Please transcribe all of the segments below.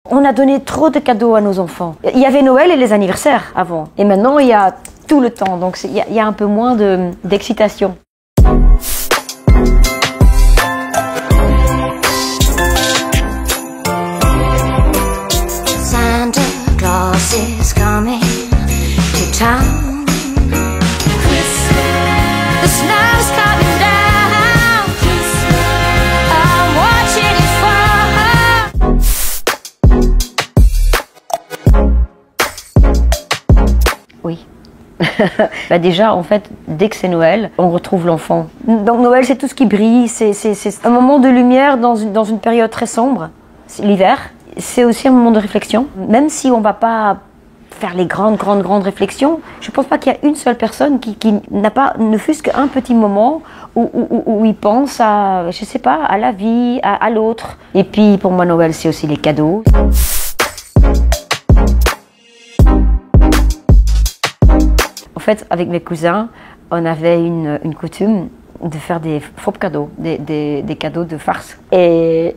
On a donné trop de cadeaux à nos enfants. Il y avait Noël et les anniversaires avant. Et maintenant, il y a tout le temps. Donc, il y a un peu moins d'excitation. Santa Claus is coming to town. The snow's coming down. I'm watching it fall. Oui. Bah déjà, en fait, dès que c'est Noël, on retrouve l'enfant. Donc Noël, c'est tout ce qui brille. C'est un moment de lumière dans une période très sombre. L'hiver, c'est aussi un moment de réflexion. Même si on ne va pas faire les grandes réflexions, je ne pense pas qu'il y a une seule personne qui n'a pas, ne fût-ce qu'un petit moment où il pense à, je sais pas, à la vie, à l'autre. Et puis pour moi, Noël, c'est aussi les cadeaux. En fait, avec mes cousins, on avait une coutume de faire des faux cadeaux, des cadeaux de farce. Et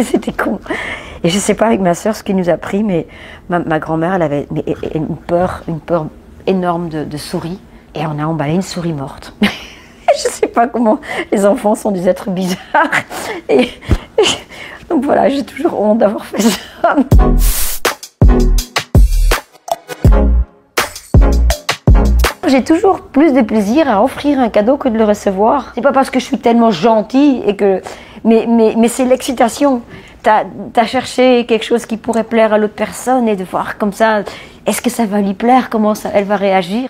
c'était con. Et je ne sais pas avec ma sœur ce qui nous a pris, mais ma grand-mère, elle avait une peur énorme de souris. Et on a emballé une souris morte. Je ne sais pas comment les enfants sont des êtres bizarres. Et donc voilà, j'ai toujours honte d'avoir fait ça. J'ai toujours plus de plaisir à offrir un cadeau que de le recevoir. C'est pas parce que je suis tellement gentille et que, mais c'est l'excitation. T'as cherché quelque chose qui pourrait plaire à l'autre personne et de voir comme ça, est-ce que ça va lui plaire, comment elle va réagir.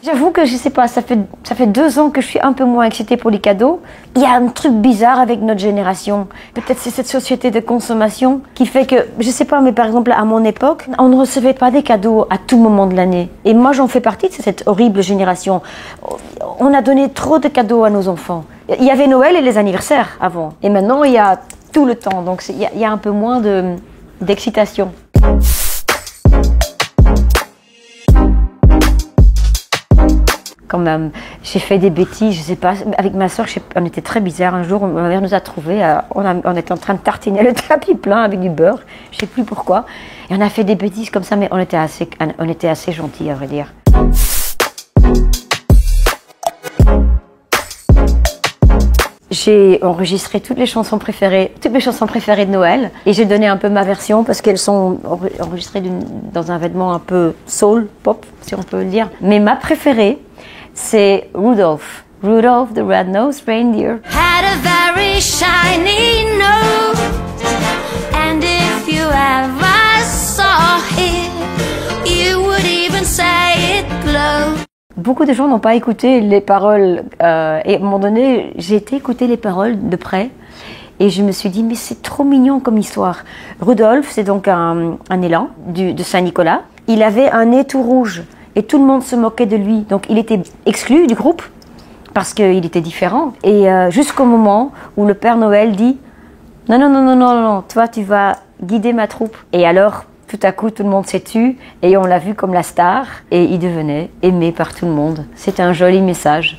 J'avoue que je sais pas, ça fait 2 ans que je suis un peu moins excitée pour les cadeaux. Il y a un truc bizarre avec notre génération. Peut-être c'est cette société de consommation qui fait que, je sais pas, mais par exemple à mon époque, on ne recevait pas des cadeaux à tout moment de l'année. Et moi j'en fais partie de cette horrible génération. On a donné trop de cadeaux à nos enfants. Il y avait Noël et les anniversaires avant. Et maintenant il y a tout le temps. Donc il y a un peu moins d'excitation. Quand même, j'ai fait des bêtises, je sais pas, avec ma soeur, on était très bizarre. Un jour, ma mère nous a trouvés, on était en train de tartiner le tapis plein avec du beurre, je sais plus pourquoi. Et on a fait des bêtises comme ça, mais on était assez gentils, à vrai dire. J'ai enregistré toutes mes chansons préférées de Noël, et j'ai donné un peu ma version parce qu'elles sont enregistrées dans un vêtement un peu soul, pop, si on peut le dire. Mais ma préférée, c'est Rudolph. Rudolph the Red-Nosed Reindeer. Had a very shiny nose, and if you ever saw it, you would even say it glowed. Beaucoup de gens n'ont pas écouté les paroles et à un moment donné, j'ai été écouter les paroles de près et je me suis dit mais c'est trop mignon comme histoire. Rudolph, c'est donc un élan de Saint-Nicolas. Il avait un nez tout rouge et tout le monde se moquait de lui. Donc il était exclu du groupe parce qu'il était différent. Et jusqu'au moment où le Père Noël dit « Non, toi tu vas guider ma troupe ». Et alors tout à coup, tout le monde s'est tu et on l'a vu comme la star et il devenait aimé par tout le monde. C'est un joli message.